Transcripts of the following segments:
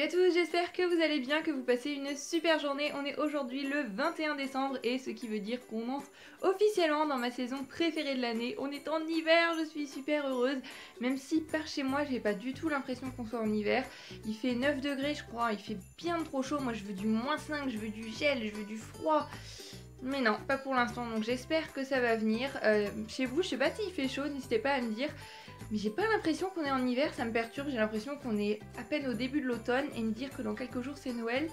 à tous, j'espère que vous allez bien, que vous passez une super journée. On est aujourd'hui le 21 décembre et ce qui veut dire qu'on entre officiellement dans ma saison préférée de l'année. On est en hiver, je suis super heureuse, même si par chez moi j'ai pas du tout l'impression qu'on soit en hiver. Il fait 9 degrés je crois, il fait bien trop chaud, moi je veux du -5, je veux du gel, je veux du froid. Mais non, pas pour l'instant, donc j'espère que ça va venir. Chez vous, je sais pas s'il fait chaud, n'hésitez pas à me dire. Mais j'ai pas l'impression qu'on est en hiver, ça me perturbe, j'ai l'impression qu'on est à peine au début de l'automne et me dire que dans quelques jours c'est Noël,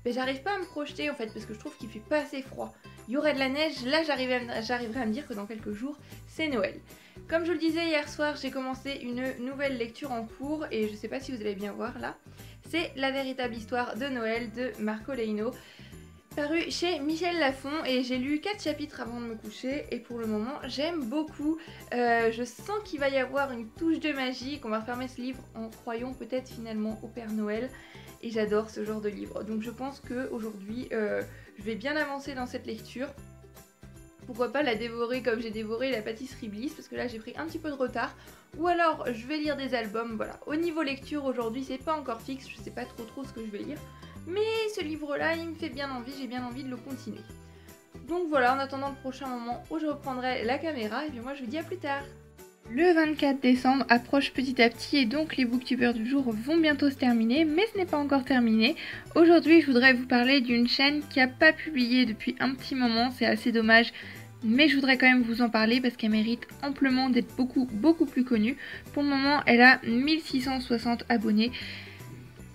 ben j'arrive pas à me projeter en fait parce que je trouve qu'il fait pas assez froid. Il y aurait de la neige, là j'arriverai à me dire que dans quelques jours c'est Noël. Comme je le disais hier soir, j'ai commencé une nouvelle lecture en cours et je sais pas si vous allez bien voir là. C'est La véritable histoire de Noël de Marco Leino, paru chez Michel Lafon, et j'ai lu 4 chapitres avant de me coucher et pour le moment j'aime beaucoup. Je sens qu'il va y avoir une touche de magie, qu'on va refermer ce livre en croyant peut-être finalement au Père Noël, et j'adore ce genre de livre. Donc je pense qu'aujourd'hui je vais bien avancer dans cette lecture. Pourquoi pas la dévorer comme j'ai dévoré la pâtisserie Bliss, parce que là j'ai pris un petit peu de retard. Ou alors je vais lire des albums, voilà. Au niveau lecture aujourd'hui c'est pas encore fixe, je sais pas trop ce que je vais lire. Mais ce livre-là, il me fait bien envie, j'ai bien envie de le continuer. Donc voilà, en attendant le prochain moment où je reprendrai la caméra, et puis moi je vous dis à plus tard. Le 24 décembre approche petit à petit et donc les booktubers du jour vont bientôt se terminer, mais ce n'est pas encore terminé. Aujourd'hui, je voudrais vous parler d'une chaîne qui n'a pas publié depuis un petit moment, c'est assez dommage. Mais je voudrais quand même vous en parler parce qu'elle mérite amplement d'être beaucoup plus connue. Pour le moment, elle a 1660 abonnés.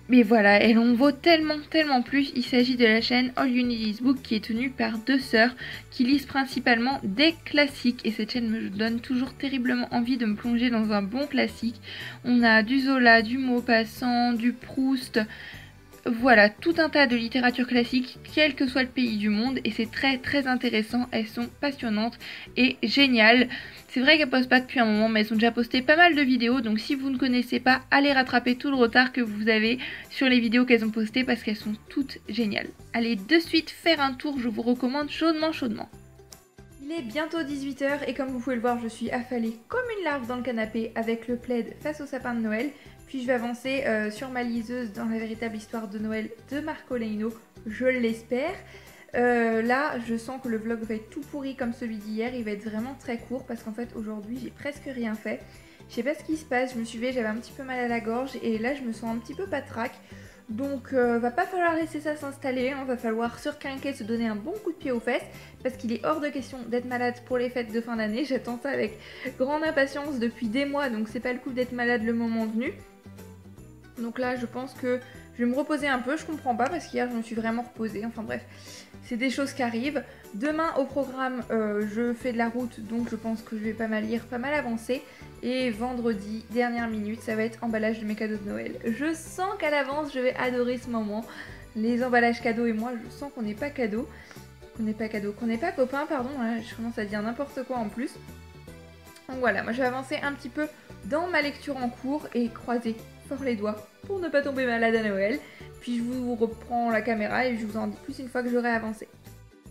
Mais voilà, elle en vaut tellement plus. Il s'agit de la chaîne All You Need Is Book qui est tenue par deux sœurs qui lisent principalement des classiques. Et cette chaîne me donne toujours terriblement envie de me plonger dans un bon classique. On a du Zola, du Maupassant, du Proust. Voilà, tout un tas de littérature classique, quel que soit le pays du monde, et c'est très intéressant, elles sont passionnantes et géniales. C'est vrai qu'elles postent pas depuis un moment, mais elles ont déjà posté pas mal de vidéos, donc si vous ne connaissez pas, allez rattraper tout le retard que vous avez sur les vidéos qu'elles ont postées parce qu'elles sont toutes géniales. Allez de suite faire un tour, je vous recommande chaudement. Il est bientôt 18 h et comme vous pouvez le voir, je suis affalée comme une larve dans le canapé avec le plaid face au sapin de Noël. Puis je vais avancer sur ma liseuse dans La véritable histoire de Noël de Marco Leino, je l'espère. Là, je sens que le vlog va être tout pourri comme celui d'hier, il va être vraiment très court parce qu'en fait aujourd'hui j'ai presque rien fait. Je sais pas ce qui se passe, je me suis levée, j'avais un petit peu mal à la gorge et là je me sens un petit peu patraque. Donc va pas falloir laisser ça s'installer, hein, va falloir se requinquer, se donner un bon coup de pied aux fesses parce qu'il est hors de question d'être malade pour les fêtes de fin d'année. J'attends ça avec grande impatience depuis des mois, donc c'est pas le coup d'être malade le moment venu. Donc là je pense que je vais me reposer un peu, je comprends pas parce qu'hier je me suis vraiment reposée, enfin bref, c'est des choses qui arrivent. Demain au programme je fais de la route, donc je pense que je vais pas mal lire, pas mal avancer. Et vendredi, dernière minute, ça va être emballage de mes cadeaux de Noël. Je sens qu'à l'avance je vais adorer ce moment. Les emballages cadeaux et moi je sens qu'on n'est pas cadeaux. Qu'on n'est pas copains, pardon, là, je commence à dire n'importe quoi en plus. Donc voilà, moi je vais avancer un petit peu dans ma lecture en cours et croiser fort les doigts pour ne pas tomber malade à Noël. Puis je vous reprends la caméra et je vous en dis plus une fois que j'aurai avancé.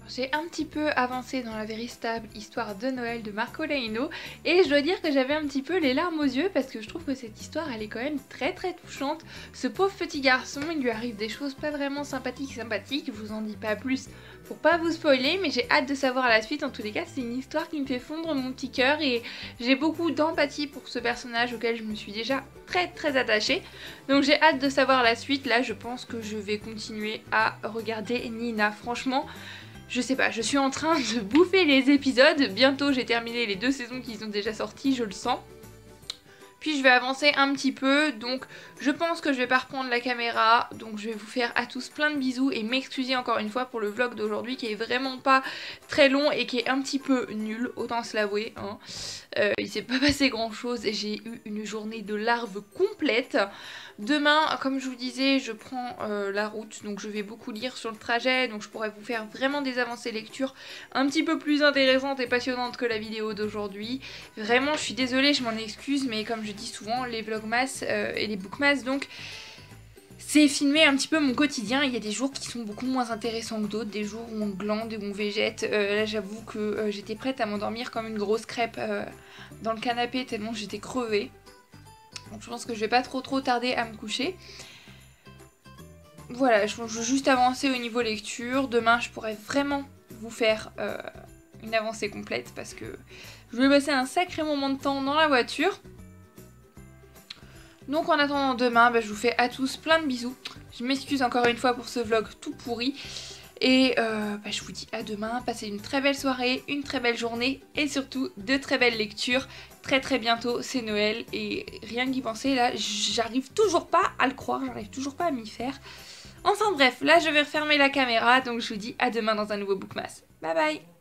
J'ai un petit peu avancé dans La véritable histoire de Noël de Marco Leino et je dois dire que j'avais un petit peu les larmes aux yeux parce que je trouve que cette histoire elle est quand même très touchante. Ce pauvre petit garçon, il lui arrive des choses pas vraiment sympathiques, je vous en dis pas plus pour pas vous spoiler, mais j'ai hâte de savoir la suite. En tous les cas, c'est une histoire qui me fait fondre mon petit cœur et j'ai beaucoup d'empathie pour ce personnage auquel je me suis déjà très attachée. Donc j'ai hâte de savoir la suite. Là je pense que je vais continuer à regarder Nina, franchement. Je sais pas, je suis en train de bouffer les épisodes, bientôt j'ai terminé les 2 saisons qui sont déjà sorties, je le sens. Puis je vais avancer un petit peu, donc je pense que je vais pas reprendre la caméra, donc je vais vous faire à tous plein de bisous et m'excuser encore une fois pour le vlog d'aujourd'hui qui est vraiment pas très long et qui est un petit peu nul, autant se l'avouer, hein. Il s'est pas passé grand chose et j'ai eu une journée de larves complète. Demain, comme je vous disais, je prends la route, donc je vais beaucoup lire sur le trajet, donc je pourrais vous faire vraiment des avancées lecture un petit peu plus intéressantes et passionnantes que la vidéo d'aujourd'hui. Vraiment, je suis désolée, je m'en excuse, mais comme je dis souvent, les vlogmas et les bookmas, donc c'est filmer un petit peu mon quotidien. Il y a des jours qui sont beaucoup moins intéressants que d'autres, des jours où on glande, où on végète. Là j'avoue que j'étais prête à m'endormir comme une grosse crêpe dans le canapé tellement j'étais crevée. Donc je pense que je vais pas trop tarder à me coucher. voilà, je veux juste avancer au niveau lecture. Demain, je pourrais vraiment vous faire une avancée complète parce que je vais passer un sacré moment de temps dans la voiture. Donc en attendant demain, je vous fais à tous plein de bisous. Je m'excuse encore une fois pour ce vlog tout pourri. Et je vous dis à demain, passez une très belle soirée, une très belle journée et surtout de très belles lectures. Très très bientôt c'est Noël et rien qu'y penser là, j'arrive toujours pas à le croire, j'arrive toujours pas à m'y faire. Enfin bref, là je vais refermer la caméra donc je vous dis à demain dans un nouveau Bookmas. Bye bye.